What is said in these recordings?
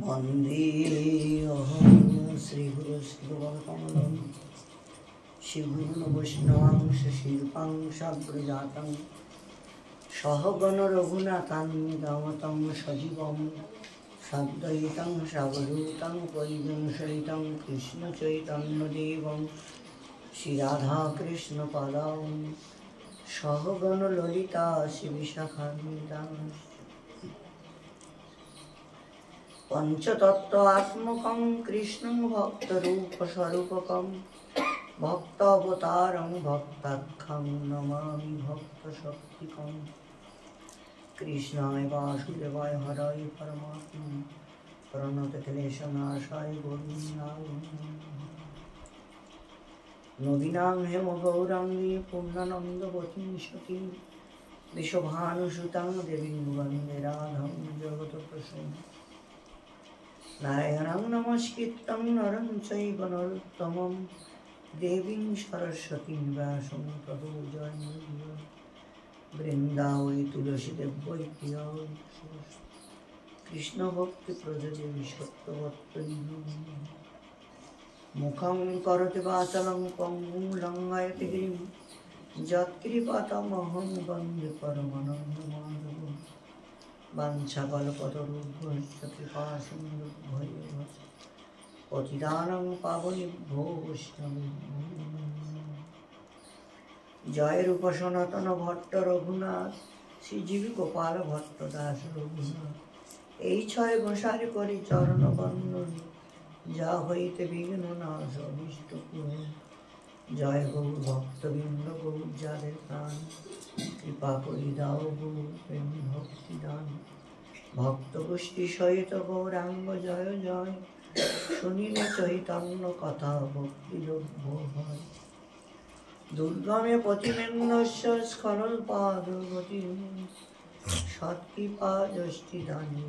वन्देऽहं श्रीगुरु श्रीगुरुकमलं श्रीगुरुन् वैष्णवांश शिल्पं सब्रजातं सहगण रघुनाथान्वितं सजीवं सद्वैतं सावधूतं परिजन सहितं कृष्णचैतन्यदेवं श्रीराधाकृष्णपादां सहगण ललिता श्रीविशाखान्वितां पंचतत्वात्मकं कृष्णं भक्तरूपस्वरूपकं भक्तावतारं भक्ताख्यं नमामि भक्तशक्तिकं कृष्णाय वासुदेवाय हराय परमात्मने प्रणतक्लेशनाशाय गोविन्दाय नवीनां हेमगौराङ्गी पूर्णानन्दवतीं सतीं विश्वभानुसुतां देवीं वन्दे राधां जगत्प्रसूं नारायणं नमस्कृतं नरं चैव नरोत्तमं देवीं सरस्वतीं व्यासं ततो जयमुदीरये वृन्दावै तुलसीदेवै प्रिया कृष्णभक्तिप्रददेवी सत्यवत्तरी मुखं करोति वाचालं पङ्गुं लङ्घयति गिरिं यत्कृपातमहं वन्दे परमानन्दमाधवं वाञ्छाकल्पतरुभ्यश्च कृपासिन्धुभ्यैव पतितानं पावनेभ्यो वैष्णवेभ्यो जय रूप सनातन भट्ट रघुनाथ श्रीजीवी गोपाल भट्ट दास रघुनाथ এই ছয় ঘোষারি করি চরণ বন্দন যা হইতে বিঘ্ন নাশ অভীষ্ট পূরণ জয় গৌর ভক্তবৃন্দ গৌর যাদের প্রাণ কৃপা করি দাও গৌর প্রেম ভক্তি দান ভক্ত গোষ্ঠী সহিত গৌরাঙ্গ জয় জয় শুনিলে চৈতন্য কথা ভক্তি যোগ্য হয় দুর্গমে পতিমেন্দ্রস্য স্খলৎপাদগতি সৎকৃপা যষ্টি দানী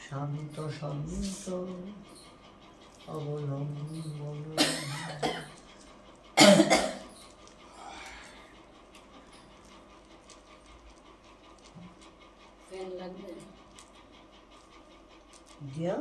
শান্ত শান্ত অবলম্বন ফ্যান লাগবে দিয়া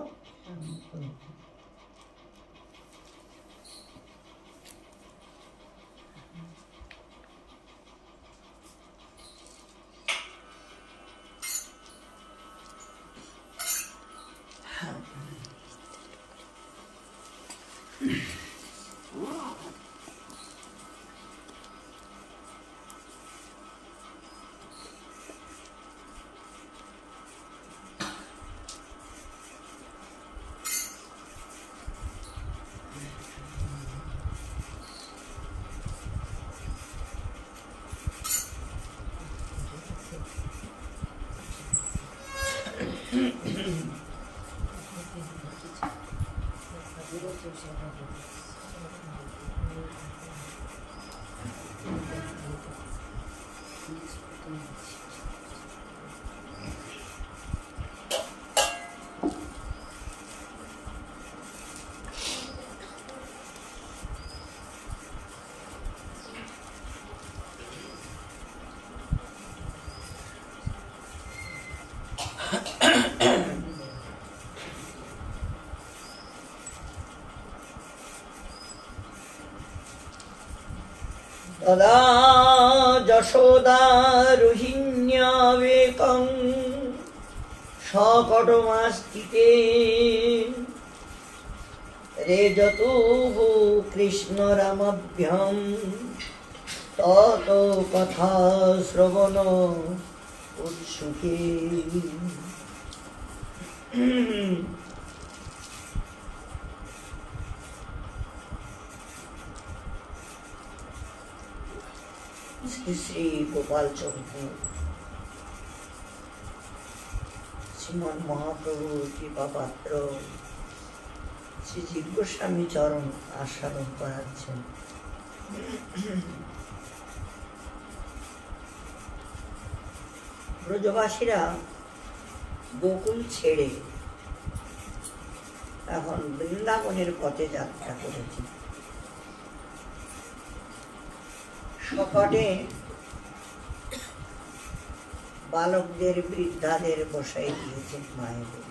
तदा যশোদা রোহিण्यावेकं সকটমাস্তিতে রেজতুঃ কৃষ্ণ রামাভ্যাং তত কথা শ্রবণ উৎসুকে श्री श्री गोपाल चंद्र श्रीमन महाप्रभु कृपा पात्र श्री जीव गोस्वामी चरण आस्वादन कराচ্ছেন ব্রজবাসীরা গোকুল ছেড়ে এখন বৃন্দাবনের পথে যাত্রা করেছে সকটে বালকদের বৃদ্ধাদের বসাই দিয়েছেন মায়েদের।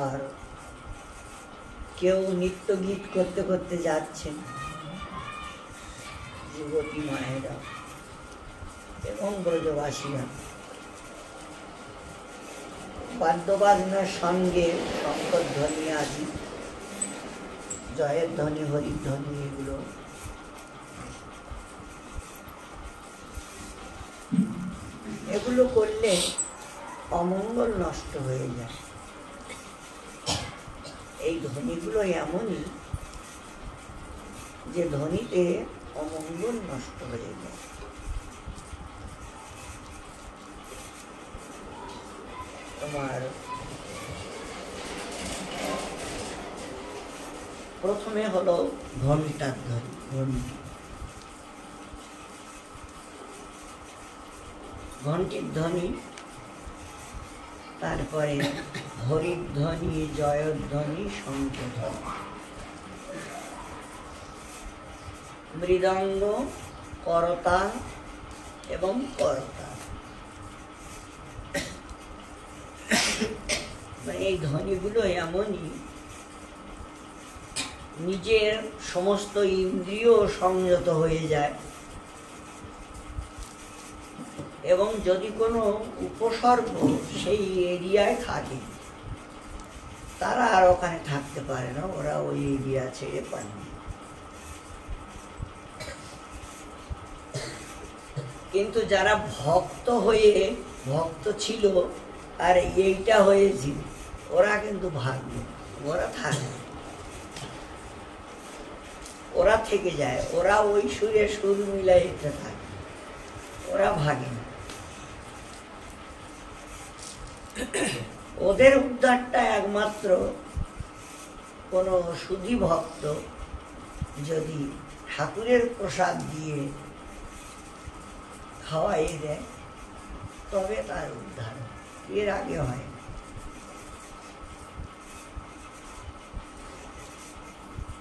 আর কেউ নৃত্য গীত করতে করতে যাচ্ছেন যুবতী মায়েরা এবং ব্রজবাসীরা বাদ্যবাজনার সঙ্গে শঙ্করধ্বনি আদি, জয়ের ধ্বনি, হরির ধ্বনি, এগুলো করলে অমঙ্গল নষ্ট হয়ে যায়। এই ধ্বনিগুলো এমনই যে ধ্বনিতে অমঙ্গল নষ্ট হয়ে যায়। তোমার প্রথমে হলো ঘণ্টার ধ্বনি, ঘণ্টি, ঘণ্টির ধ্বনি, তারপরে হরির ধ্বনি, জয়ের ধ্বনি, শঙ্খের ধ্বনি, মৃদঙ্গ, করতাল এবং করতাল। এই ধ্বনিগুলো এমনই নিজের সমস্ত ইন্দ্রিয় সংযত হয়ে যায় এবং যদি কোনো উপসর্গ সেই এরিয়ায় থাকে তারা আর ওখানে থাকতে পারে না, ওরা ওই এরিয়া ছেড়ে পায়। কিন্তু যারা ভক্ত ছিল আর এইটা হয়েছিল, ওরা কিন্তু ভাগ্য, ওরা থাকে, ওরা থেকে যায়, ওরা ওই সুরে সুর মিলাইতে থাকে, ওরা ভাগে না। ওদের উদ্ধারটা একমাত্র কোনো সুধী ভক্ত যদি ঠাকুরের প্রসাদ দিয়ে খাওয়াই দেয় তবে তার উদ্ধার, এর আগে হয় না।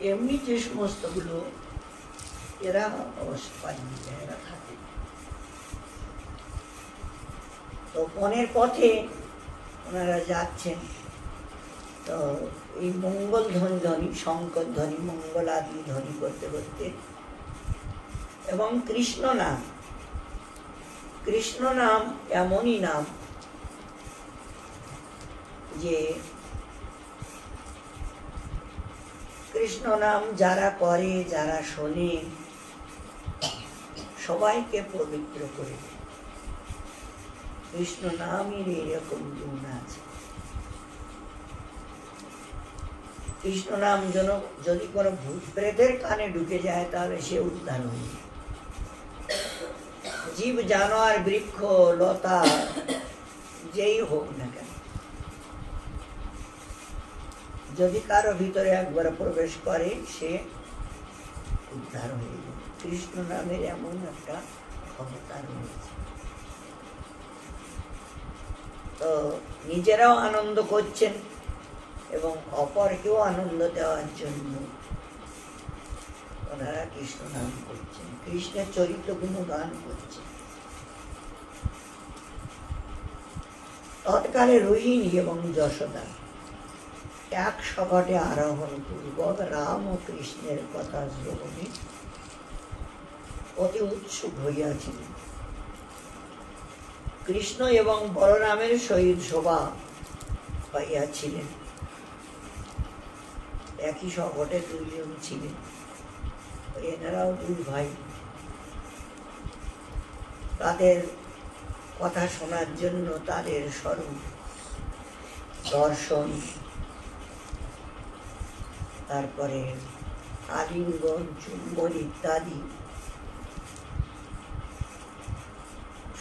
এমনি যে সমস্তগুলো এরা অবশ্য পায়নি, এরা থাকে। তো বনের পথে ওনারা যাচ্ছেন, তো এই মঙ্গল ধ্বনি, শঙ্কর ধ্বনি, মঙ্গল আদি ধ্বনি করতে করতে এবং কৃষ্ণ নাম এমনই নাম যে কৃষ্ণ নাম যারা করে, যারা শোনে, সবাইকে পবিত্র করে দেয়। কৃষ্ণ নামের এরকম গুণ আছে। কৃষ্ণ নাম যেন যদি কোনো ভূত প্রেতের কানে ঢুকে যায় তাহলে সে উদ্ধার হয়ে যায়। জীব, জানোয়ার, বৃক্ষ, লতা যেই হোক না কেন, যদি কারো ভিতরে একবার প্রবেশ করে সে উদ্ধার হয়ে যায়। কৃষ্ণ নামের এমন একটা ক্ষমতা রয়েছে। তো নিজেরাও আনন্দ করছেন এবং অপরকেও আনন্দ দেওয়ার জন্য ওনারা কৃষ্ণ নাম করছেন, কৃষ্ণের চরিত্র গুণগান করছেন। তৎকালে রোহিণী এবং যশোদা এক শকটে আরোহণ পূর্বক রাম ও কৃষ্ণের কথা শ্রবণে অতি উৎসুক হইয়াছিলেন। কৃষ্ণ এবং বলরামের সহিত শোভা পাইয়াছিলেন। একই শকটে দুইজন ছিলেন, এনারাও দুই ভাই। তাদের কথা শোনার জন্য তাদের স্বরূপ, দর্শন, তারপরে আলিঙ্গন, চুম্বন ইত্যাদি,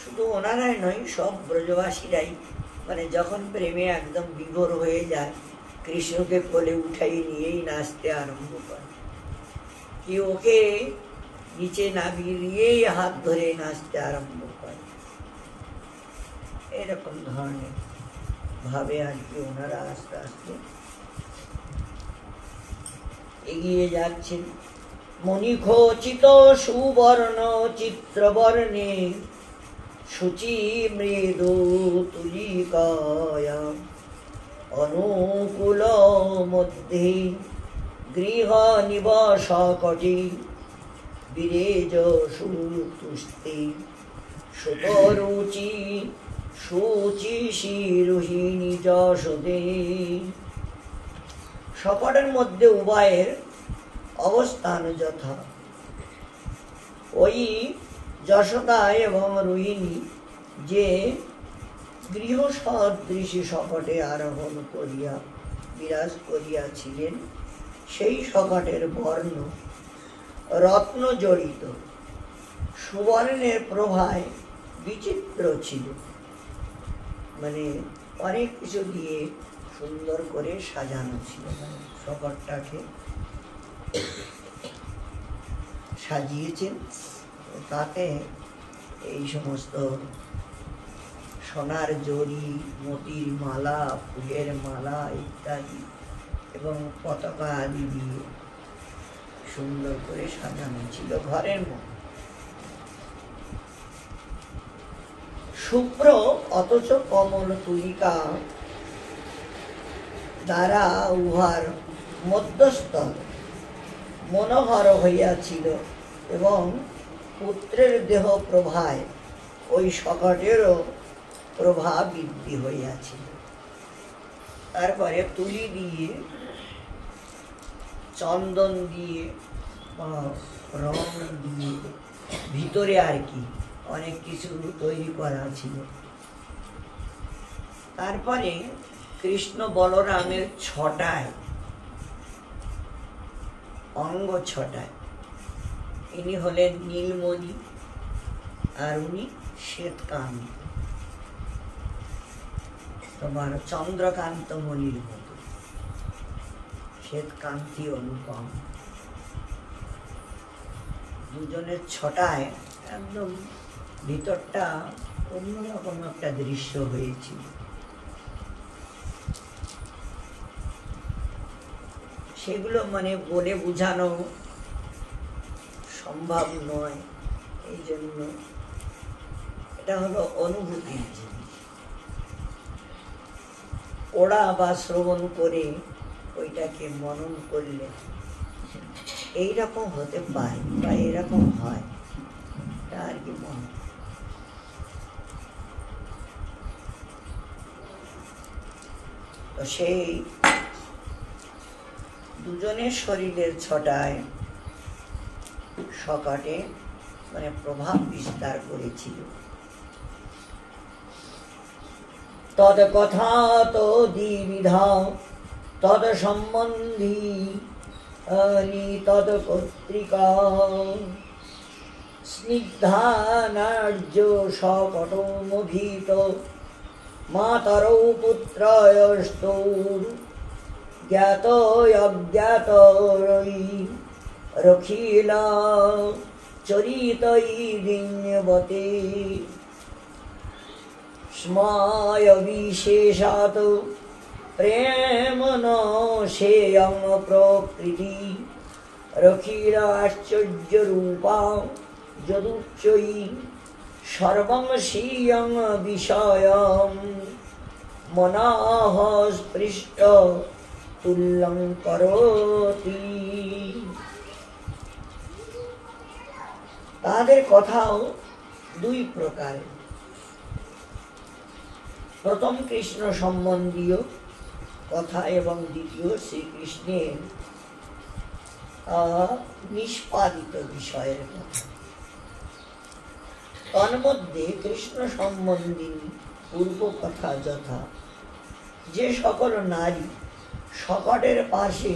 শুধু ওনারাই নয়, সব ব্রজবাসীরাই মানে যখন প্রেমে একদম বিভোর হয়ে যায়, কৃষ্ণকে কোলে উঠাই নিয়েই নাচতে আরম্ভ করে, কি ওকে নিচে নামিয়েই হাত ধরে নাচতে আরম্ভ করে। এরকম ধরনের ভাবে আর কি ওনারা আস্তে আস্তে এগিয়ে যাচ্ছেন। মণিখচিত সুবর্ণ চিত্রবর্ণে শুচি মৃদু তুলিকায়া অনুকূল মধ্যে গৃহ নিবাস কটি বিরেজ সুতুস্তে সুতরুচি শুচি শিরোহিণী যশোদে। সকটের মধ্যে উভয়ের অবস্থান যথা। ওই যশোদা এবং রোহিণী যে গৃহ সদৃশী সকটে আরোহণ করিয়া বিরাজ করিয়াছিলেন, সেই সকটের বর্ণ রত্ন জড়িত, সুবর্ণের প্রভায় বিচিত্র ছিল। মানে অনেক কিছু দিয়ে সুন্দর করে সাজানো ছিল। সকটটাকে সাজিয়েছেন, তাতে এই সমস্ত সোনার জড়ি, মতির মালা, ফুলের মালা ইত্যাদি এবং পতাকা আদি দিয়ে সুন্দর করে সাজানো ছিল ঘরের মধ্যে। শুভ্র অথচ কমল তুলিকা দ্বারা উহার মধ্যস্থল মনোহর হইয়াছিল এবং পুত্রের দেহ প্রভায় ওই সকটেরও প্রভা বৃদ্ধি হইয়াছিল। তারপরে তুলি দিয়ে, চন্দন দিয়ে, রং দিয়ে ভিতরে আর কি অনেক কিছু তৈরি করা ছিল। তারপরে কৃষ্ণ বলরামের ছটায় অঙ্গ ছটায়, ইনি হলেন নীলমণি আর উনি শ্বেতকান্ত, তোমার চন্দ্রকান্ত মণির মতো, শ্বেতকান্তি অনুপম। দুজনের ছটায় একদম ভিতরটা অন্যরকম একটা দৃশ্য হয়েছিল। সেগুলো মানে বলে বোঝানো সম্ভব নয়, এই জন্য এটা হলো অনুভূতির জিনিস। পড়া বা শ্রবণ করে ওইটাকে মনন করলে এইরকম হতে পারে বা এরকম হয়, এটা আর কি মনে। তো সেই দুজনের শরীরের ছটায় সকটে মানে প্রভাব বিস্তার করেছিল। তদ কথা তো দ্বিবিধা তদ সম্বন্ধী তদ পত্রিকা স্নিগ্ধানার্য সকটমভিত মাতরৌ পুত্রয়স্তৌর জ্ঞাত অজ্ঞাতৈ রখিলা চরিতৈ দিন্যবতে স্ময় বিশেষাৎ প্রেম ন সেয়ং প্রকৃতি রখিলা আশ্চর্য রূপা যদুচ্চৈ সর্বং স্বীয়ং বিষয়ং মনঃ স্পৃষ্ট তুল্যং করোতি। তাদের কথাও দুই প্রকার। প্রথম কৃষ্ণ সম্বন্ধীয় কথা এবং দ্বিতীয় শ্রীকৃষ্ণের নিষ্পাদিত বিষয়ের কথা। তন্মধ্যে কৃষ্ণ সম্বন্ধী পূর্ব কথা যথা, যে সকল নারী সকটের পাশে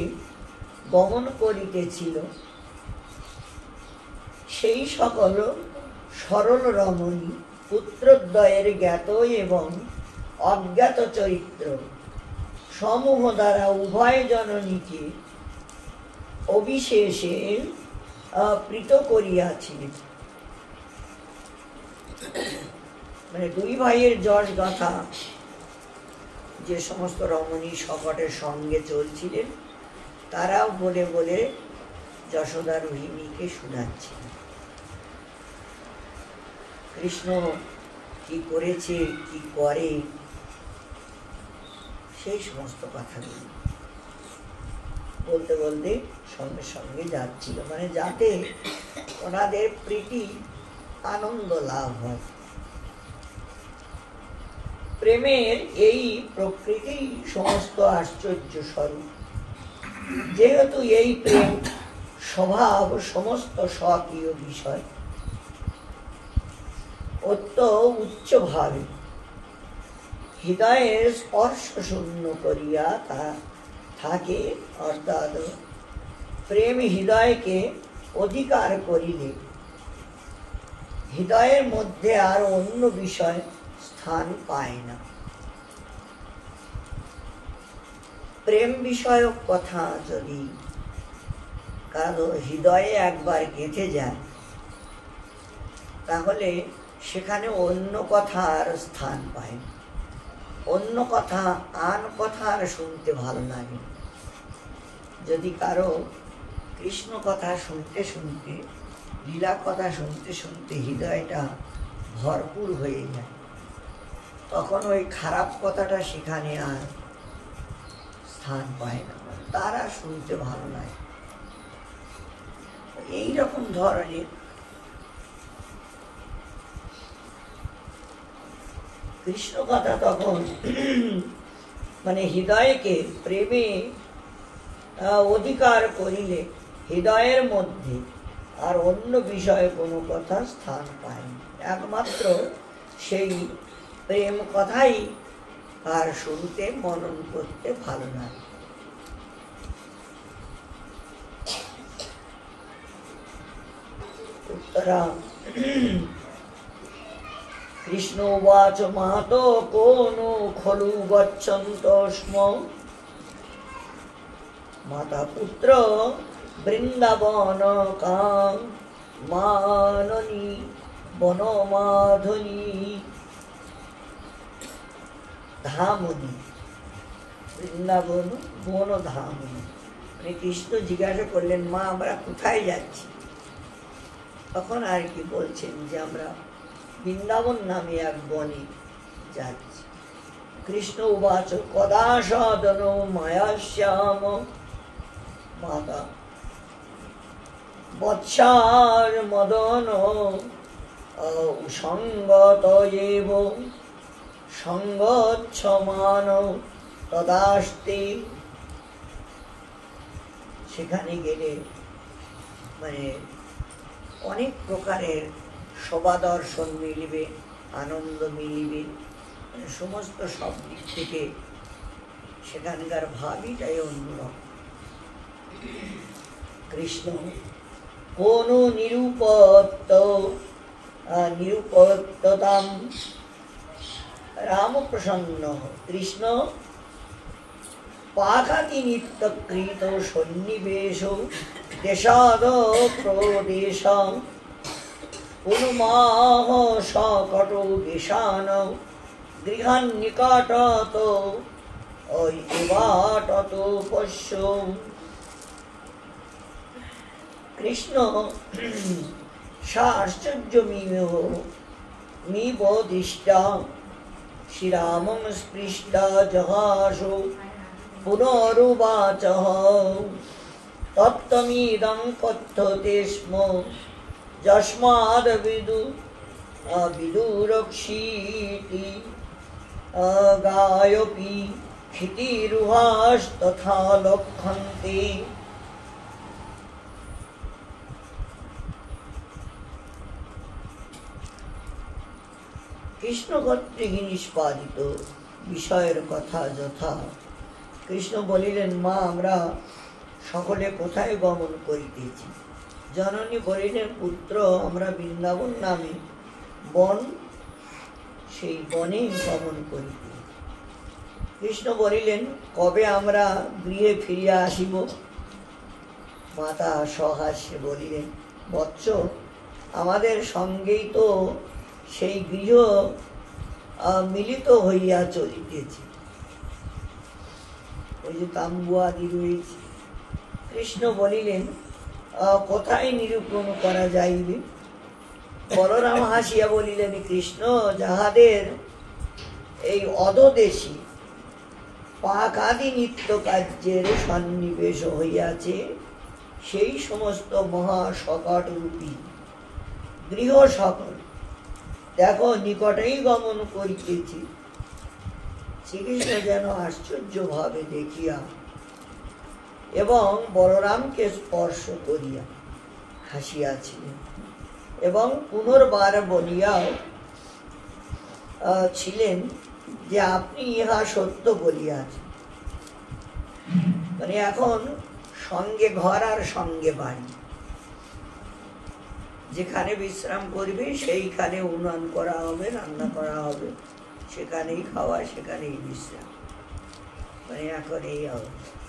গমন করিতেছিল সেই সকল সরল রমণী পুত্রদ্বয়ের জ্ঞাত এবং অজ্ঞাত চরিত্র সমূহ দ্বারা উভয় জননীকে অবিশেষে প্রীত করিয়াছিলেন। মানে দুই ভাইয়ের যশ গাথা যে সমস্ত রমণী সকটের সঙ্গে চলছিলেন, তারাও বলে বলে যশোদা রোহিণীকে শোনাচ্ছেন কৃষ্ণ কি করেছে, কি করে, সেই সমস্ত কথাগুলো বলতে বলতে সঙ্গে সঙ্গে যাচ্ছিল, মানে যাতে ওনাদের প্রীতি আনন্দ লাভ হয়। প্রেমের এই প্রকৃতি সমস্ত আশ্চর্য স্বরূপ। যেহেতু এই প্রেম স্বভাব সমস্ত স্বকীয় বিষয়, অত্য উচ্চভাবে হৃদয়ের স্পর্শ শূন্য করিয়া তা থাকে, অর্থাৎ প্রেম হৃদয়কে অধিকার করিলে হৃদয়ের মধ্যে আর অন্য বিষয় স্থান পায় না। প্রেম বিষয়ক কথা যদি কারো হৃদয়ে একবার গেঁথে যায়, তাহলে সেখানে অন্য কথা আর স্থান পায় না। অন্য কথা, আন কথা আর শুনতে ভালো লাগে। যদি কারো কৃষ্ণ কথা শুনতে শুনতে, লীলা কথা শুনতে শুনতে হৃদয়টা ভরপুর হয়ে যায়, তখন ওই খারাপ কথাটা সেখানে আর স্থান পায় না, তারা শুনতে ভালো লাগে। এইরকম ধরনের কৃষ্ণ কথা তখন মানে হৃদয়কে প্রেমে অধিকার করিলে হৃদয়ের মধ্যে আর অন্য বিষয়ে কোনো কথা স্থান পায় না। একমাত্র সেই প্রেম কথাই আর শুনতে, মনন করতে ভালো লাগে। উত্তরা কৃষ্ণ উবাচ মাহাতো কোনো খলু গচ্ছন্ত স্ম মাতা পুত্র বৃন্দাবন কাম মাননী বনমাধনী ধামনি। বৃন্দাবন বন ধামনি, মানে কৃষ্ণ জিজ্ঞাসা করলেন, মা আমরা কোথায় যাচ্ছি? তখন আর কি বলছেন যে আমরা বৃন্দাবন নামে এক বনে যাচ্ছি। কৃষ্ণ উবাচ কদা সদন মায়াশ্যাম মাতা বৎসার মদন সঙ্গত এব সঙ্গচ্ছমান তদাস্তি। সেখানে গেলে মানে অনেক প্রকারের শোভা দর্শন মিলিবে, আনন্দ মিলিবে, সমস্ত সব দিক থেকে সেখানকার ভাবইটাই অন্যরকম। কৃষ্ণ কোন নিরুপত্ততাম রামপ্রসন্ন। কৃষ্ণ পাখাতি নিত্যকৃত সন্নিবেশ দেশাদ প্রদেশ পুনমাহ সকট গেশান গৃহান নিকটত এবাটত পশ্য। কৃষ্ণ সাশ্চর্য মিবদিষ্টা শ্রীরামং স্পৃষ্টা জহাসু পুনরুবাচ তত্ত্বমিদং কথ্যতে স্ম যস্মাদ বিদুরক্ষীতি গায়পি ক্ষিতিরুহাস্তথা লক্ষন্তে। কৃষ্ণ কর্তৃক নিষ্পাদিত বিষয়ের কথা যথা কৃষ্ণ বলিলেন, মা আমরা সকলে কোথায় গমন করিতেছি? জননী বলিলেন, পুত্র আমরা বৃন্দাবন নামে বন, সেই বনে গমন করিতে। কৃষ্ণ বলিলেন, কবে আমরা গৃহে ফিরিয়া আসিব? মাতা সহাস্যে বলিলেন, বৎস আমাদের সঙ্গেই তো সেই গৃহ মিলিত হইয়া চলিতেছে, ওই যে তাম্বু আদি রয়েছে। কৃষ্ণ বলিলেন, কোথায় নিরূপণ করা যাইবে? বলরাম হাসিয়া বলিলেন, কৃষ্ণ, যাহাদের এই অদদেশী পাকাদি নিত্য কার্যের সন্নিবেশ হইয়াছে, সেই সমস্ত মহাসকট রূপী গৃহ সকল দেখো নিকটেই গমন করিতেছি। শ্রীকৃষ্ণ যেন আশ্চর্য ভাবে দেখিয়া এবং বলরামকে স্পর্শ করিয়া হাসিয়াছিলেন এবং পুনর্বার বলিয়াও ছিলেন যে আপনি ইহা সত্য বলিয়াছেন। মানে এখন সঙ্গে ঘর আর সঙ্গে বাড়ি, যেখানে বিশ্রাম করবে সেইখানে উন্নয়ন করা হবে, রান্না করা হবে, সেখানেই খাওয়া, সেখানেই বিশ্রাম। মানে এখন এই অবস্থা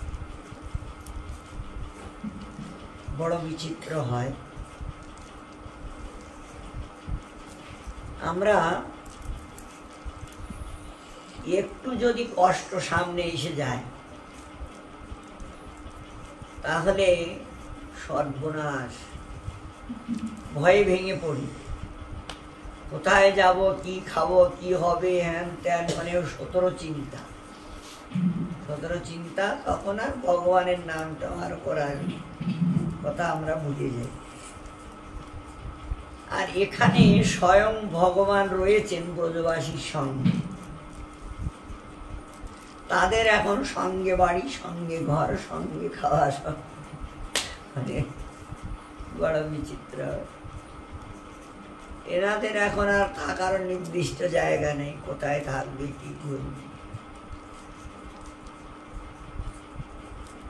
বড় বিচিত্র হয়। আমরা একটু যদি কষ্ট সামনে এসে যায় তাহলে সর্বনাশ, ভয়ে ভেঙে পড়ি। কোথায় যাব, কি খাবো, কি হবে, হ্যান ত্যান, মানে 17 চিন্তা। তখন আর ভগবানের নামটা আর করার কথা আমরা বুঝে যাই। আর এখানে স্বয়ং ভগবান রয়েছেন ব্রজবাসীর সঙ্গে, তাদের এখন সঙ্গে বাড়ি, সঙ্গে ঘর, সঙ্গে খাওয়া, সব মানে বড় বিচিত্র। এনাদের এখন আর থাকার নির্দিষ্ট জায়গা নেই, কোথায় থাকবে, কি করবে।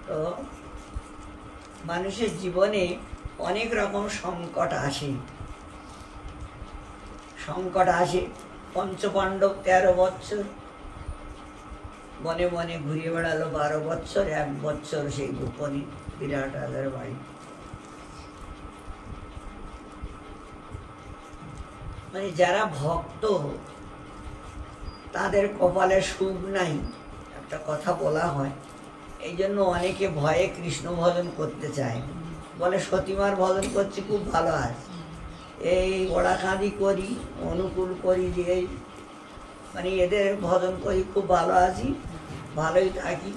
তো মানুষের জীবনে অনেক রকম সংকট আসে। পঞ্চপাণ্ডব 13 বৎসর বনে বনে ঘুরে বেড়ালো, 12 বৎসর, 1 বৎসর সেই গোপনে বিরাট রাজার বাড়ি। মানে যারা ভক্ত তাদের কপালে সুখ নাই, একটা কথা বলা হয়। এই জন্য অনেকে ভয়ে কৃষ্ণ ভজন করতে চায়, বলে সতীমার ভজন করছি, খুব ভালো আছে, এই ওড়াকাঁদি করি, অনুকূল করি, যে মানে এদের ভজন করি, খুব ভালো আছি, ভালোই থাকি।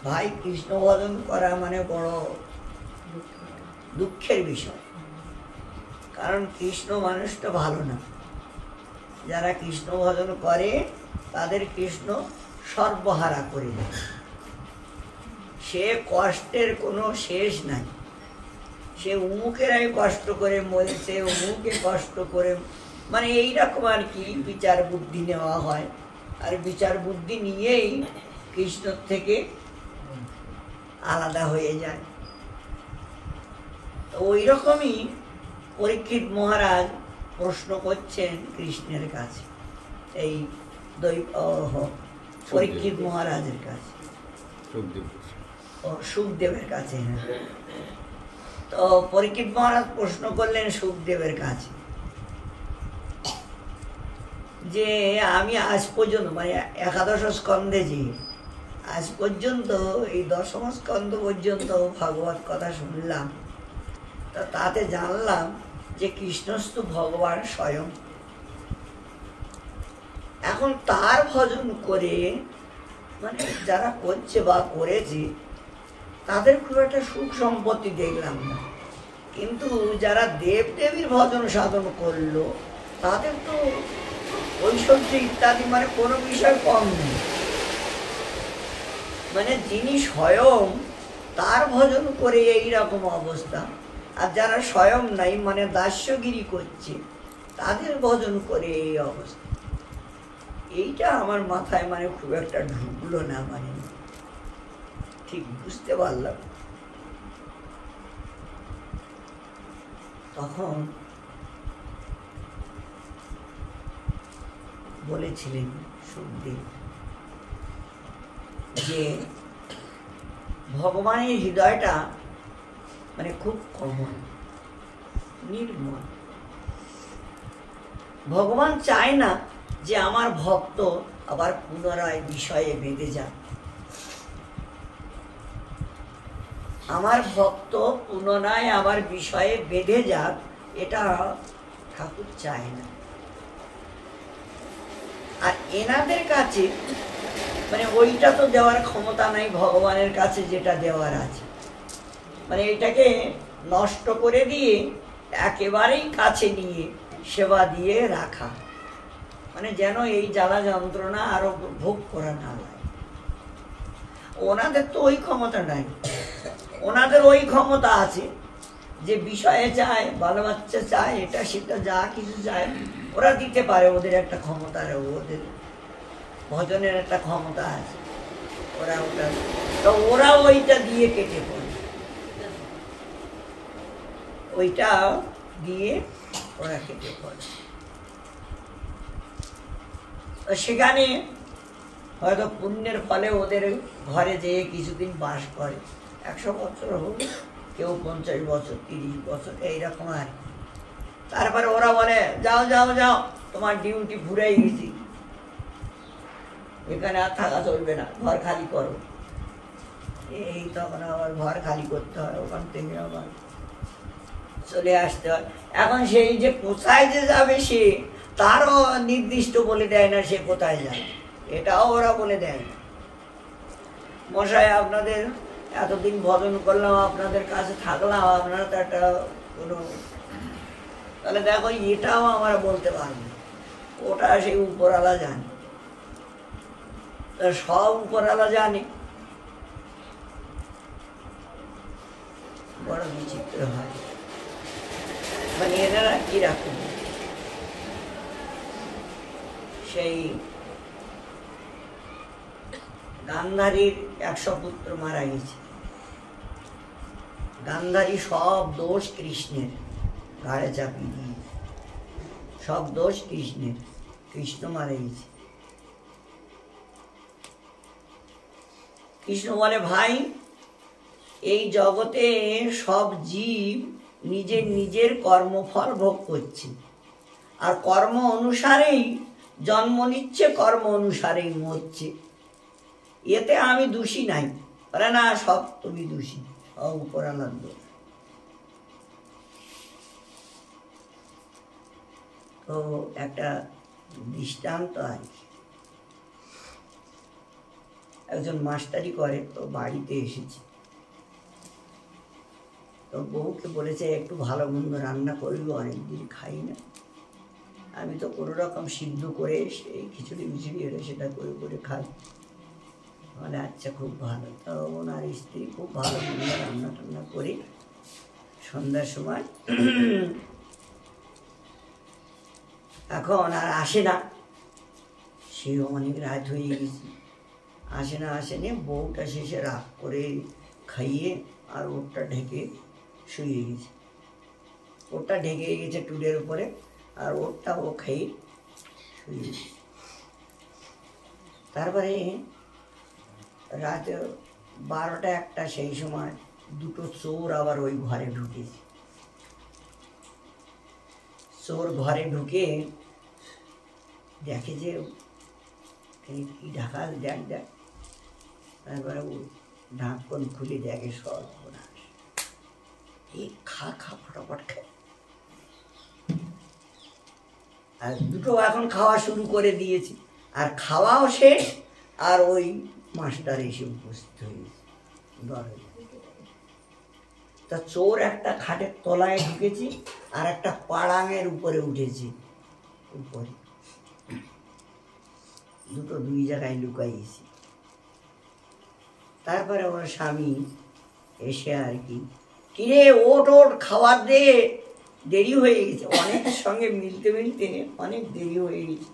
ভাই, কৃষ্ণ ভজন করা মানে বড় দুঃখের বিষয়, কারণ কৃষ্ণ মানুষটা ভালো না। যারা কৃষ্ণ ভজন করে তাদের কৃষ্ণ সর্বহারা করে দেয়, সে কষ্টের কোনো শেষ নাই। সে উমুকেরাই কষ্ট করে মরেছে, উমুকে কষ্ট করে, মানে এইরকম আর কি বিচার বুদ্ধি নেওয়া হয়। আর বিচার বুদ্ধি নিয়েই কৃষ্ণ থেকে আলাদা হয়ে যায়। তো ওই রকমই পরীক্ষিত মহারাজ প্রশ্ন করছেন কৃষ্ণের কাছে, এই পরীক্ষিত মহারাজের কাছে, সুখদেবের কাছে। তো পরীক্ষিত মহারাজ প্রশ্ন করলেন সুখদেবের কাছে যে আমি আজ পর্যন্ত, মানে 11 স্কন্ধে যে আজ পর্যন্ত, এই 10ম স্কন্ধ পর্যন্ত ভগবত কথা শুনলাম, তা তাতে জানলাম যে কৃষ্ণস্তু ভগবান স্বয়ং। এখন তার ভজন করে, মানে যারা করছে বা করেছে, তাদের খুব একটা সুখ সম্পত্তি দেখলাম না। কিন্তু যারা দেবদেবীর ভজন সাধন করলো তাদের তো ঐশ্বর্য ইত্যাদি মানে কোনো বিষয় কম নেই। মানে যিনি স্বয়ং, তার ভজন করে এই রকম অবস্থা, আর যারা স্বয়ং নাই, মানে দাস্যগিরি করছে, তাদের ভজন করে এই অবস্থা। এইটা আমার মাথায় মানে খুব একটা ঢুকলো না, মানে ঠিক বুঝতে পারলাম। তখন বলেছিলেন সুখদেব যে ভগবানের হৃদয়টা মানে খুব কমল, নির্মল। ভগবান চায় না যে আমার ভক্ত আবার পুনরায় বিষয়ে বেঁধে যাক। আমার ভক্ত পুনরায় আমার বিষয়ে বেঁধে যাক, এটা ঠাকুর চায় না। আর এনাদের কাছে মানে ওইটা তো দেওয়ার ক্ষমতা নাই ভগবানের কাছে, যেটা দেওয়ার আছে মানে এটাকে নষ্ট করে দিয়ে একেবারেই কাছে নিয়ে সেবা দিয়ে রাখা, মানে যেন এই জ্বালা যন্ত্রণা আরো ভোগ করা না লাগে। ওনাদের তো ওই ক্ষমতা নাই। ওনাদের ওই ক্ষমতা আছে যে বিষয়ে চায়, বাল বাচ্চা চায়, এটা সেটা যা কিছু চায় ওরা দিতে পারে। ওদের একটা ক্ষমতা, ওদের ভজনের একটা ক্ষমতা আছে, ওরা ওটা তো ওরা ওইটা দিয়ে কেটে পড়ে, ওইটা দিয়ে ওরা কেটে পড়ে। সেখানে হয়তো পুণ্যের ফলে ওদের ঘরে যেয়ে কিছুদিন বাস করে, 100 বছর হোক, কেউ 50 বছর, 30 বছর, এইরকম আর। তারপরে ওরা বলে যাও যাও যাও, তোমার ডিউটি ঘুরেই গেছি, এখানে আর থাকা চলবে না, ঘর খালি করো। এই তখন আবার ঘর খালি করতে হয়, ওখান থেকে আবার চলে আসতে হয়। এখন সেই যে কোথায় যে যাবে সে তারও নির্দিষ্ট বলে দেয় না সে কোথায় যাবে, এটাও ওরা বলে দেয় না। মশাই আপনাদের এতদিন ভজন করলাম, আপনাদের কাছে থাকলাম, আপনারা তো একটা কোনো, তাহলে দেখো এটাও আমরা বলতে পারবো না, ওটা সেই উপরওয়ালা জানে, সব উপরওয়ালা জানে। বড় বিচিত্র হয়, মানে এনারা কিরকম, সেই গান্ধারীর 100 পুত্র মারা গেছে। গান্ধারী সব দোষ কৃষ্ণের ঘাড়ে চাপিয়ে দিয়ে, সব দোষ কৃষ্ণের, কৃষ্ণ মারা গেছে। কৃষ্ণ বলে ভাই, এই জগতে সব জীব নিজের নিজের কর্মফল ভোগ করছে, আর কর্ম অনুসারেই জন্ম নিচ্ছে, কর্ম অনুসারেই মরছে, এতে আমি দোষী নাই। বলে না, সব তুমি দোষী, সব উপরানন্দ। তো একটা দৃষ্টান্ত আর কি, একজন মাস্টারি করে, তো বাড়িতে এসেছে, তো বউকে বলেছে একটু ভালো মন্দ রান্না করবি, অনেকদিন খাই না, আমি তো কোনো রকম সিদ্ধ করে সেই খিচুড়ি মিচুড়ি এটা সেটা করে করে খাই। মানে আচ্ছা, খুব ভালো। তো ওনার স্ত্রী খুব ভালো মন্দ রান্না টান্না করে সন্ধ্যার সময় এখন আর আসে না, সে অনেক রাত হয়ে গেছে, আসেনি। বউটা শেষে রাগ করে খাইয়ে আর ওরটা ঢেকে শুয়ে গেছে, ওরটা ঢেকে গেছে টুলের উপরে, আর ওরটা ও খাইয়ে শুয়ে গেছে। তারপরে রাত 12টা 1টা সেই সময় দুটো চোর আবার ওই ঘরে ঢুকেছে। চোর ঘরে ঢুকে দেখে যে কি ঢাকা, দেখ দেখ, তারপরে ও ঢাকন খুলে দেখে সব এই খা খা ফটাফট খায়। আর দুটো এখন খাওয়া শুরু করে দিয়েছি, আর খাওয়াও শেষ, আর ওই মাস্টার এসে উপস্থিত হয়েছে। তা চোর একটা খাটের তলায় ঢুকেছি, আর একটা পাড়াঙের উপরে উঠেছি, উপরে দুটো দুই জায়গায় লুকাইছি। তারপরে ওর স্বামী এসে আর কি, কিরে ওট ওট, খাবার দে, দেরি হয়ে গেছে, অনেকের সঙ্গে মিলতে মিলতে অনেক দেরি হয়ে গেছে,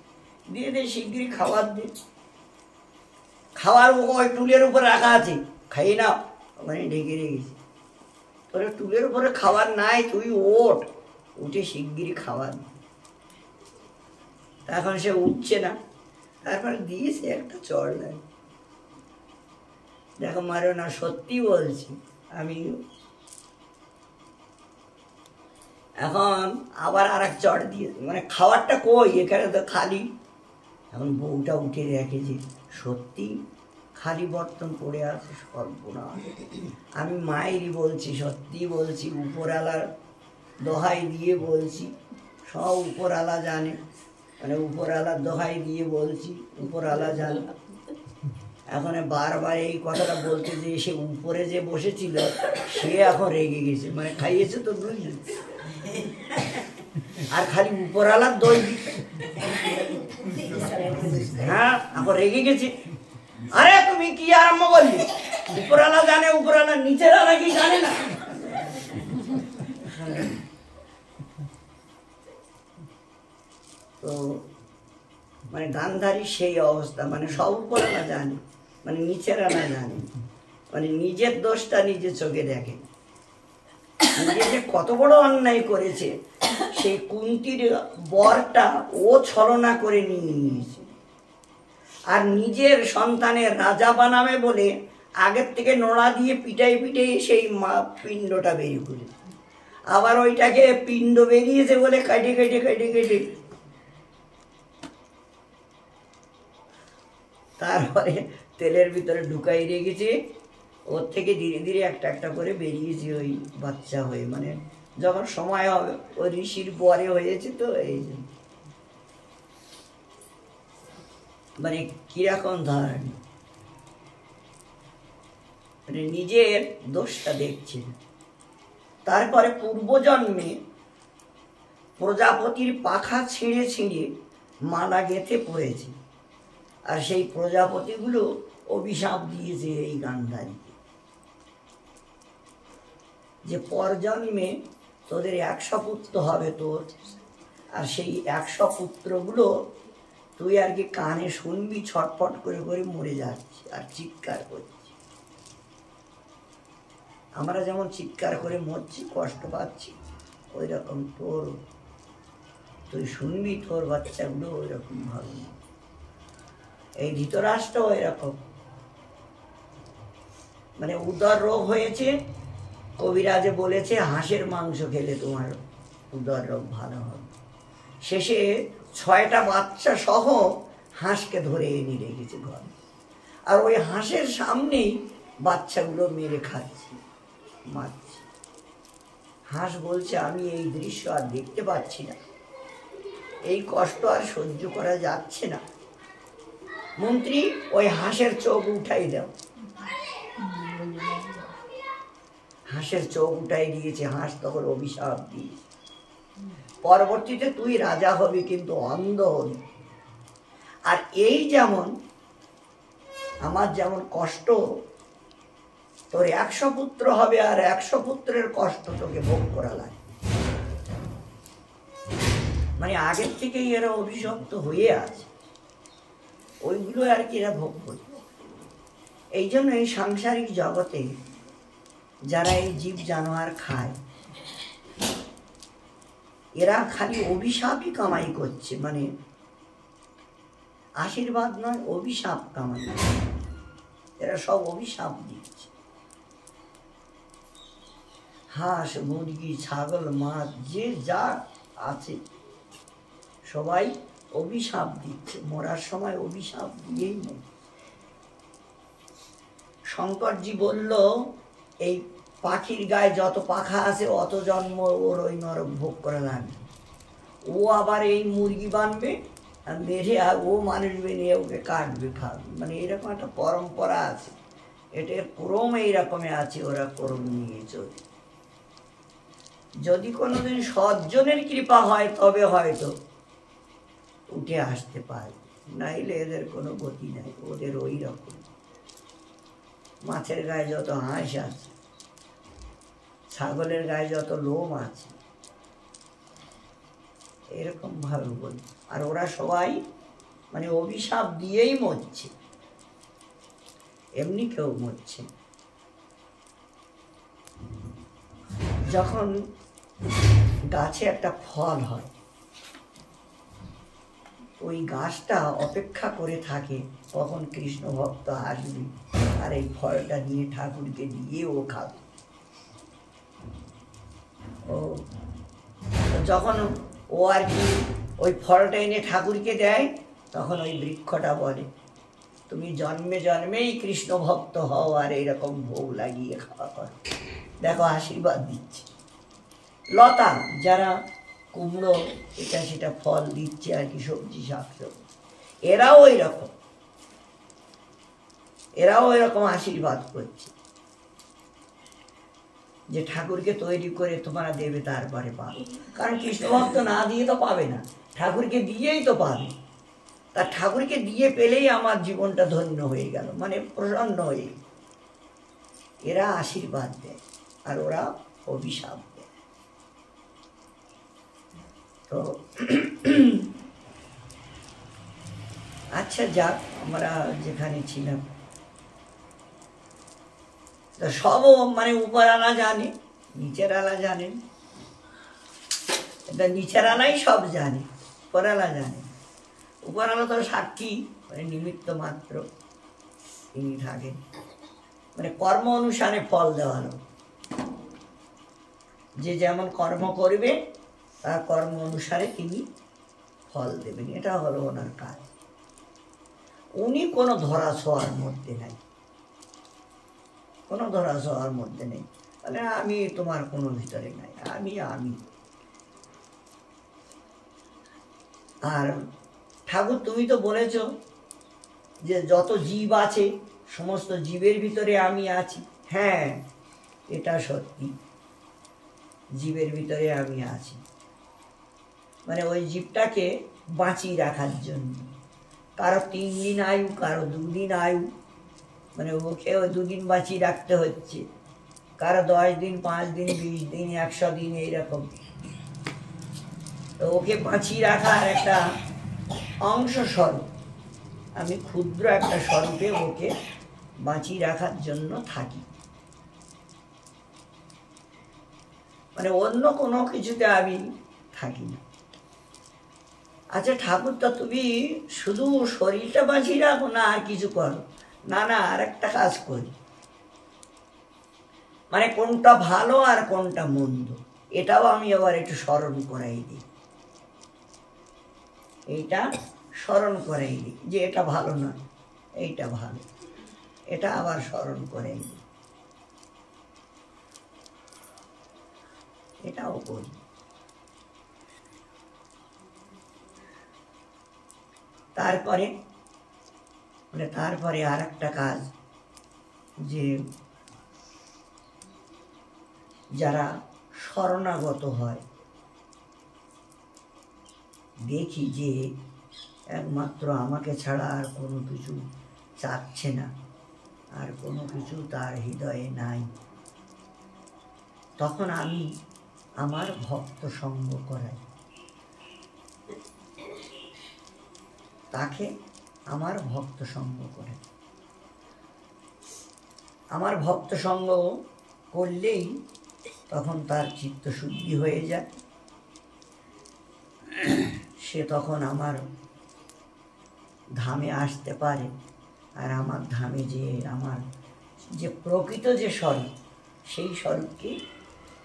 দিয়ে দে শিগগিরই খাবার দে। খাবার ওই টুলের উপরে রাখা আছে, খাই না, ওখানে ঢেকে রেখেছি। তোর টুলের উপরে খাবার নাই, তুই ওঠ, উঠে শিগগিরই খাবার। এখন সে উঠছে না, তারপরে দিয়েছে একটা চড় লাগে, দেখো মারো না, সত্যি বলছি আমি। এখন আবার আর এক চড় দিয়ে, মানে খাবারটা কই, এখানে তো খালি। এখন বউটা উঠে দেখে যে সত্যি খালি বর্তন পড়ে আছে, সর্বনাশ। আমি মায়েরই বলছি, সত্যি বলছি, উপরালার দোহাই দিয়ে বলছি, সব উপরালা জানে, মানে উপরালার দোহাই দিয়ে বলছি, উপরালা জানে। এখন বারবার এই কথাটা বলতে যে সে উপরে যে বসেছিল সে এখন রেগে গেছে, মানে খাইয়েছে তো দই, আর খালি উপরালার দই, হ্যাঁ এখন রেগে গেছে। আরে তুমি কি আরম্ভ করলি? উপরালা জানে, উপরালা নিচের আলা কি জানে না? তো মানে গান্ধারী সেই অবস্থা, মানে সব উপরালা জানে, মানে নিচেরা না জানে, মানে নিজের দোষটা নিজে চোখে দেখে, নিজে যে কত বড় অন্যায় করেছে সেই কুন্তির বরটা ও ছলনা করে নিয়ে নিয়েছে, আর নিজের সন্তানের রাজা বানাবে বলে আগের থেকে নোড়া দিয়ে পিটাই পিটাই সেই পিণ্ডটা বেরিয়ে পড়ে, আবার ওইটাকে পিণ্ড বেরিয়েছে বলে কেটে কেটে কেটে কেটে তারপরে তেলের ভিতরে ঢুকাই রেখেছে, ওর থেকে ধীরে ধীরে একটা একটা করে বেরিয়েছে ওই বাচ্চা হয়ে, মানে যখন সময় হবে ওই ঋষির পরে হয়েছে তো এই জন্য। মানে কিরকম ধরেন, মানে নিজের দোষটা দেখছে। তারপরে পূর্বজন্মে প্রজাপতির পাখা ছিঁড়ে ছিঁড়ে মালা গেঁথে পড়েছে, আর সেই প্রজাপতিগুলো অভিশাপ দিয়েছে এই গান্ধারীকে, যে পরজন্মে তোদের 100 পুত্র হবে তোর, আর সেই 100 পুত্রগুলো তুই আর কি কানে শুনবি ছটফট করে করে মরে যাচ্ছে আর চিৎকার করছি। আমরা যেমন চিৎকার করে মরছি, কষ্ট পাচ্ছি, ওই রকম তোর, তুই শুনবি তোর বাচ্চাগুলো ওই রকম ভাবে। এই ধৃতরাষ্ট্র এরকম, মানে উদর রোগ হয়েছে, কবিরাজে বলেছে হাঁসের মাংস খেলে তোমার উদর রোগ ভালো হবে। শেষে 6টা বাচ্চা সহ হাঁসকে ধরে এনে রেখেছে ঘরে, আর ওই হাঁসের সামনেই বাচ্চাগুলো মেরে খাচ্ছে, মারছে। হাঁস বলছে আমি এই দৃশ্য আর দেখতে পাচ্ছি না, এই কষ্ট আর সহ্য করা যাচ্ছে না, মন্ত্রী ওই হাঁসের চোখ উঠাই দাও। হাঁসের চোখ উঠাই দিয়েছে, হাঁস তখন অভিশাপ দিয়েছে, পরবর্তীতে তুই রাজা হবি কিন্তু অন্ধ হবি। আর এই যেমন আমার যেমন কষ্ট, তোর 100 পুত্র হবে, আর 100 পুত্রের কষ্ট তোকে ভোগ করা লাগে। মানে আগের থেকেই এরা অভিশপ্ত হয়ে আছে, ওইগুলো আর কি এরা ভোগ করে। এই জন্য এই সাংসারিক জগতে যারা এই জীব জানোয়ার খায়, এরা খালি অভিশাপই কামাই করছে, মানে আশীর্বাদ নয়, অভিশাপ কামাই, এরা সব অভিশাপ দিচ্ছে। হাঁস, মুরগি, ছাগল, মাছ, যে যা আছে সবাই অভিশাপ দিচ্ছে, মরার সময় অভিশাপ দিয়েই মরে। শঙ্করজি বলল এই পাখির গায়ে যত পাখা আছে অত জন্ম ওর ওই নরক ভোগ করা লাগবে, ও আবার এই মুরগি বানবে আর মেরে, আর ও মানুষ বেরিয়ে ওকে কাটবে, খাবে, মানে এরকম একটা পরম্পরা আছে, এটার ক্রম এইরকমই আছে, ওরা ক্রম নিয়ে চলে। যদি কোনোদিন সজ্জনের কৃপা হয় তবে হয়তো উঠে আসতে পারে, নাইলে এদের কোনো গতি নাই, ওদের ওই রকম। মাছের গায়ে যত হাঁস আছে, ছাগলের গায়ে যত লোম আছে, এরকম ভাবে বলি। আর ওরা সবাই মানে অভিশাপ দিয়েই মরছে, এমনি কেউ মরছে। যখন গাছে একটা ফল হয়, ওই গাছটা অপেক্ষা করে থাকে কখন কৃষ্ণ ভক্ত আসবে আর এই ফলটা নিয়ে ঠাকুরকে দিয়ে ও খাবে। ও যখন ও আর কি ওই ফলটা এনে ঠাকুরকে দেয়, তখন ওই বৃক্ষটা বলে তুমি জন্মে জন্মেই কৃষ্ণ ভক্ত হও আর এইরকম ভোগ লাগিয়ে খাওয়া করো। দেখো আশীর্বাদ দিচ্ছে। লতা যারা কুমড়ো এটা সেটা ফল দিচ্ছে আর কি, সবজি শাকসবজি, এরাও এরকম আশীর্বাদ করছে যে ঠাকুরকে তৈরি করে তোমরা দেবে, তারপরে পাবে। কারণ কৃষ্ণ ভক্ত না দিয়ে তো পাবে না, ঠাকুরকে দিয়েই তো পাবে। তা ঠাকুরকে দিয়ে পেলেই আমার জীবনটা ধন্য হয়ে গেল, মানে প্রসন্ন হয়ে গেল। এরা আশীর্বাদ দেয় আর ওরা অভিশাপ দেয়। তো আচ্ছা যাক, আমরা যেখানে ছিলাম সব মানে উপরালা জানে, নিচের আলা জানেন। এটা নিচের আলাই সব জানে, উপরালা জানে। উপরালা তো সাক্ষী, মানে নিমিত্ত মাত্র, তিনি থাকেন। মানে কর্ম অনুসারে ফল দেওয়ানো, যে যেমন কর্ম করবে তার কর্ম অনুসারে তিনি ফল দেবেন, এটা হলো ওনার কাজ। উনি কোনো ধরা ছোঁয়ার মধ্যে নাই, কোনো ধরা ছোঁয়ার মধ্যে নেই। মানে আমি তোমার কোনো ভিতরে নাই, আমি। আর ঠাকুর তুমি তো বলেছ যে যত জীব আছে সমস্ত জীবের ভিতরে আমি আছি। হ্যাঁ, এটা সত্যি, জীবের ভিতরে আমি আছি। মানে ওই জীবটাকে বাঁচিয়ে রাখার জন্য, কারো 3 দিন আয়ু, কারো 2 দিন আয়ু, মানে ওকে ওই 2 দিন বাঁচিয়ে রাখতে হচ্ছে, কারো 10 দিন, 5 দিন, 20 দিন, 100 দিন, এইরকম। তো ওকে বাঁচিয়ে রাখার একটা অংশ স্বরূপ, আমি ক্ষুদ্র একটা স্বরূপে ওকে বাঁচিয়ে রাখার জন্য থাকি। মানে অন্য কোনো কিছুতে আমি থাকি না। আচ্ছা ঠাকুর, তো তুমি শুধু শরীরটা বাঁচিয়ে রাখো না আর কিছু করো? না, আর একটা কাজ করি। মানে কোনটা ভালো আর কোনটা মন্দ, এটাও আমি আবার একটু স্মরণ করাই দিই। এইটা স্মরণ করাই দিই যে এটা ভালো না, এইটা ভালো, এটা আবার স্মরণ করাই দিই, এটাও করি। তারপরে আর একটা কাজ, যে যারা শরণাগত হয়, দেখি যে একমাত্র আমাকে ছাড়া আর কোনো কিছু চাচ্ছে না, আর কোনো কিছু তার হৃদয়ে নাই, তখন আমি আমার ভক্ত সঙ্গ করাই, তাকে আমার ভক্ত সঙ্গ করে। আমার ভক্ত সঙ্গ করলেই তখন তার চিত্ত শুদ্ধি হয়ে যায়, সে তখন আমার ধামে আসতে পারে, আর আমার ধামে যে আমার যে প্রকৃত যে স্বরূপ, সেই স্বরূপকে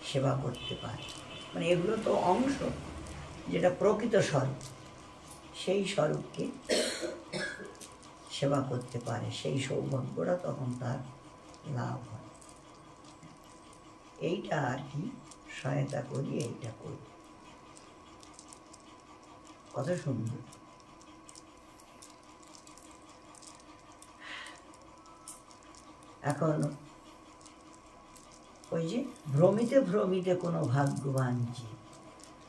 সেবা করতে পারে। মানে এগুলো তো অংশ, যেটা প্রকৃত স্বরূপ, সেই স্বরূপকে সেবা করতে পারে, সেই সৌভাগ্যটা তখন তার লাভ হয়। এইটা আর কি সহায়তা করি, এইটা করি। কত সুন্দর। এখন ওই যে ভ্রমিতে কোনো ভাগ্যবান জীব,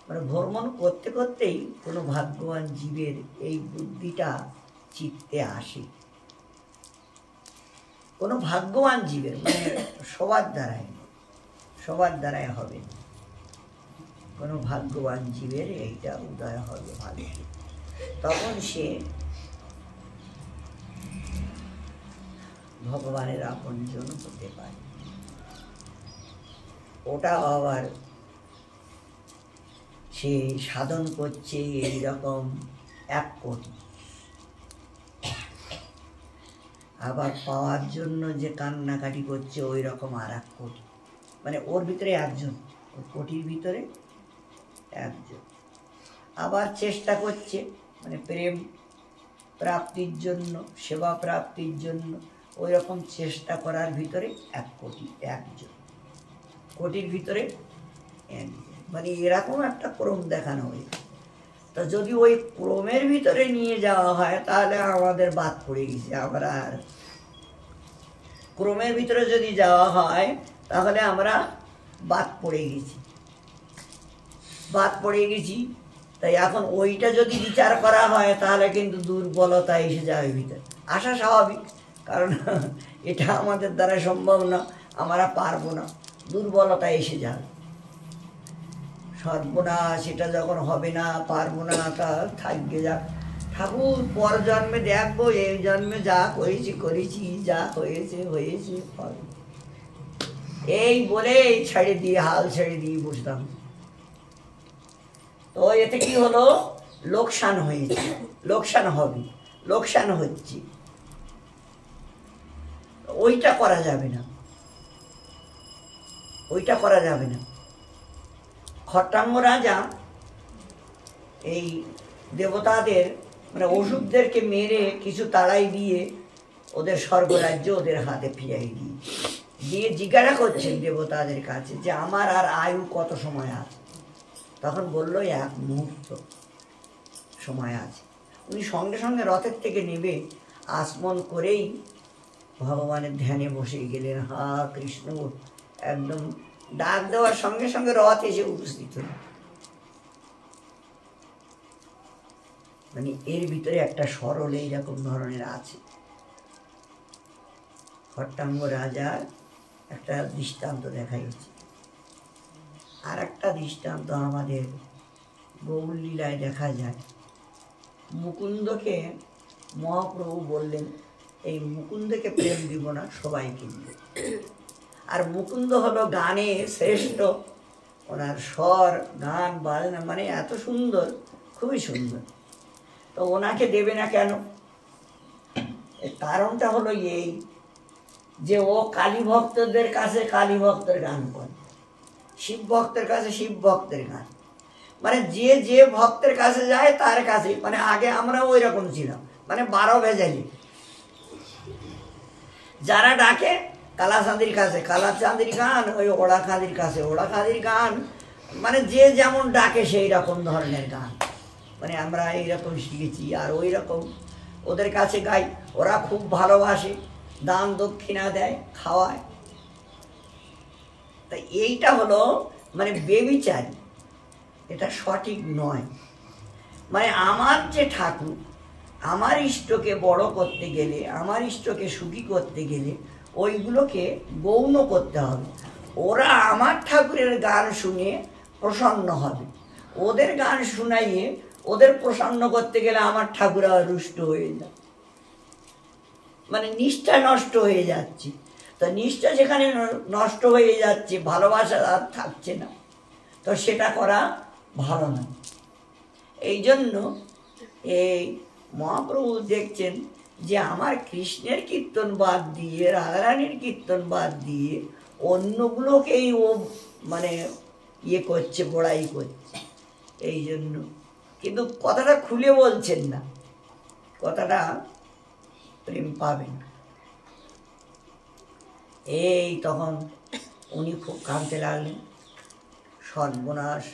মানে ভ্রমণ করতে করতেই কোনো ভাগ্যবান জীবের এই বুদ্ধিটা চিত্তে আসে। কোনো ভাগ্যবান জীবের, মানে সবার দ্বারাই হবে, কোনো ভাগ্যবান জীবের এইটা উদয় হবে ভালো, তখন সে ভগবানের আপনজন হতে পারে। ওটা আবার সে সাধন করছে এইরকম 1 কোটি, আবার পাওয়ার জন্য যে কান্নাকাটি করছে ওই রকম আর 1 কোটি। মানে ওর ভিতরে একজন, ওর কোটির ভিতরে একজন। আবার চেষ্টা করছে, মানে প্রেম প্রাপ্তির জন্য, সেবা প্রাপ্তির জন্য ওই রকম চেষ্টা করার ভিতরে 1 কোটি, একজন কোটির ভিতরে একজন, মানে এরকম একটা ক্রম দেখানো হয়েছে। তো যদি ওই ক্রমের ভিতরে নিয়ে যাওয়া হয় তাহলে আমাদের বাদ পড়ে গেছে। আমরা আর ক্রমের ভিতরে যদি যাওয়া হয় তাহলে আমরা বাদ পড়ে গেছি। তাই এখন ওইটা যদি বিচার করা হয় তাহলে কিন্তু দুর্বলতা এসে যাবে ভিতরে, আসা স্বাভাবিক, কারণ এটা আমাদের দ্বারা সম্ভব না, আমরা পারবো না, দুর্বলতা এসে যাবে। সর্বনাশ, এটা যখন হবে না, পারবো না, তা থাকবে যাক, ঠাকুর পর জন্মে দেখবো, এই জন্মে যা করেছি, যা হয়েছে হবে, এই বলে হাল ছেড়ে দিয়ে বসতাম। তো এতে কি হলো, লোকসান হয়েছে, লোকসান হবে, লোকসান হচ্ছে, ওইটা করা যাবে না। খট্টাঙ্গ রাজা এই দেবতাদের মানে অসুরদেরকে মেরে কিছু তাড়াই দিয়ে ওদের স্বর্গরাজ্য ওদের হাতে ফিরাই দিয়ে জিজ্ঞাসা করছেন দেবতাদের কাছে যে আমার আর আয়ু কত সময় আছে। তখন বললো 1 মুহূর্ত সময় আছে। উনি সঙ্গে সঙ্গে রথের থেকে নেমে আসমন করেই ভগবানের ধ্যানে বসে গেলেন। হা কৃষ্ণ, একদম ডাক দেওয়ার সঙ্গে সঙ্গে রথ এসে উপস্থিত হল। মানে এর ভিতরে একটা সরল এইরকম ধরনের আছে। খট্টাঙ্গ রাজার একটা দৃষ্টান্ত দেখা গেছে। আর একটা দৃষ্টান্ত আমাদের গৌর লীলায় দেখা যায়। মুকুন্দকে মহাপ্রভু বললেন, এই মুকুন্দকে প্রেম দিব না, সবাইকে দিব। আর মুকুন্দ হলো গানে শ্রেষ্ঠ, ওনার স্বর, গান বাজনা মানে এত সুন্দর, খুবই সুন্দর। তো ওনাকে দেবে না কেন? এর কারণটা হলো এই যে ও কালী ভক্তদের কাছে কালী ভক্তের গান করে, শিব ভক্তের কাছে শিব ভক্তের গান, মানে যে যে ভক্তের কাছে যায় তার কাছে। মানে আগে আমরা ওই রকম ছিলাম, মানে 12 ভেজালি। যারা ডাকে কালা চাঁদির কাছে কালা চাঁদির গান, ওই ওড়া খাদির কাছে ওড়া খাদির গান, মানে যে যেমন ডাকে সেই রকম ধরনের গান। মানে আমরা এইরকম শিখেছি, আর ওই রকম ওদের কাছে গাই। ওরা খুব ভালোবাসে, দান দক্ষিণা দেয়, খাওয়ায়। তা এইটা হলো মানে বেবিচারী, এটা সঠিক নয়। মানে আমার যে ঠাকুর, আমার ইষ্টকে বড় করতে গেলে, আমার ইষ্টকে সুখী করতে গেলে ওইগুলোকে গৌণ করতে হবে। ওরা আমার ঠাকুরের গান শুনে প্রসন্ন হবে, ওদের গান শুনাইয়ে ওদের প্রসন্ন করতে গেলে আমার ঠাকুর আর রুষ্ট হয়ে যায়, মানে নিষ্ঠা নষ্ট হয়ে যাচ্ছে। তো নিষ্ঠা যেখানে নষ্ট হয়ে যাচ্ছে, ভালোবাসা আর থাকছে না, তো সেটা করা ভালো না। এই জন্য এই মহাপ্রভু দেখছেন যে আমার কৃষ্ণের কীর্তন বাদ দিয়ে, রাধারানীর কীর্তন বাদ দিয়ে অন্যগুলোকেই ও মানে ইয়ে করছে, বড়াই করছে। এই জন্য কিন্তু কথাটা খুলে বলছেন না, কথাটা প্রেম পাবেন। এই তখন উনি খুব কাঁদতে লাগলেন, সর্বনাশ।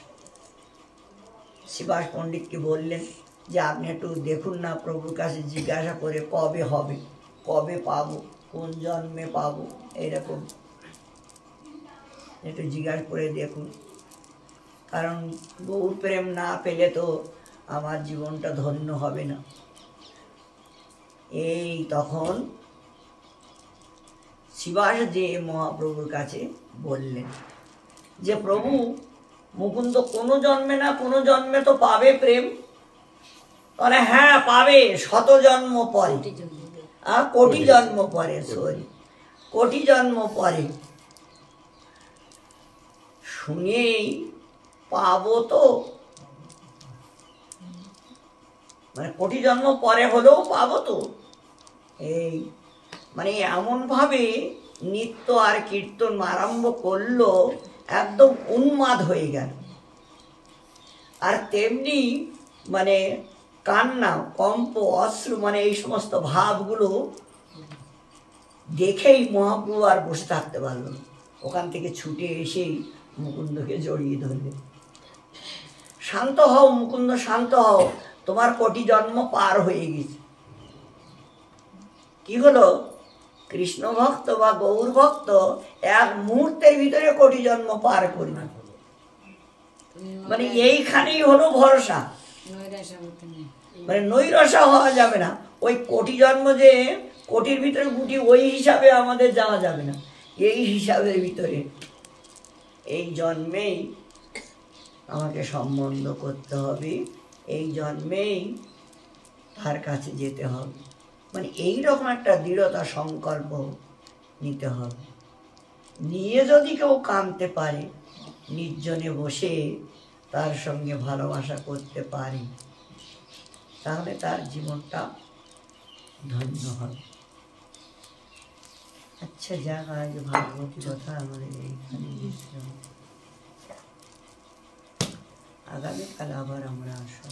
শিবাস পণ্ডিতকে বললেন যে আপনি একটু দেখুন না, প্রভুর কাছে জিজ্ঞাসা করে কবে হবে, কবে পাবো, কোন জন্মে পাবো, এইরকম একটু জিজ্ঞাসা করে দেখুন, কারণ গৌর প্রেম না পেলে তো আমার জীবনটা ধন্য হবে না। এই তখন শিবাস যে মহাপ্রভুর কাছে বললেন যে প্রভু, মুকুন্দ কোনো জন্মে না কোনো জন্মে তো পাবে প্রেম। তাহলে হ্যাঁ পাবে, 100 জন্ম পরে, কোটি জন্ম পরে, কোটি জন্ম পরে শুনেই পাবো তো, মানে কোটি জন্ম পরে হলেও পাবো তো। এই মানে এমনভাবে নিত্য আর কীর্তন আরম্ভ করলো, একদম উন্মাদ হয়ে গেল। আর তেমনি মানে কান্না, কম্প, অশ্রু, মানে এই সমস্ত ভাবগুলো দেখেই মহাপ্রভু আর বসে থাকতে পারল না। ওখান থেকে ছুটে এসেই মুকুন্দকে জড়িয়ে ধরলে। শান্ত হও মুকুন্দ, শান্ত হও, তোমার কোটি জন্ম পার হয়ে গেছে। কি হলো? কৃষ্ণ ভক্ত বা গৌর ভক্ত এক মুহূর্তের ভিতরে কোটি জন্ম পার করবে। মানে এইখানেই হলো ভরসা, মানে নৈরাশা হওয়া যাবে না। ওই কোটি জন্ম যে কোটির ভিতরে গুটি, ওই হিসাবে আমাদের যাওয়া যাবে না। এই হিসাবের ভিতরে এই জন্মেই আমাকে সম্বন্ধ করতে হবে, এই জন্মেই তার কাছে যেতে হবে। মানে এইরকম একটা দৃঢ়তা সংকল্প নিতে হবে। নিয়ে যদি কেউ কাঁদতে পারে, নির্জনে বসে তার সঙ্গে ভালোবাসা করতে পারে, তাহলে তার জীবনটা ধন্য হবে। আচ্ছা, যাক, আজ ভাগবতী কথা আমাদের এইখানে বিশ্রাম। আগামীকাল আবার আমরা আসবো।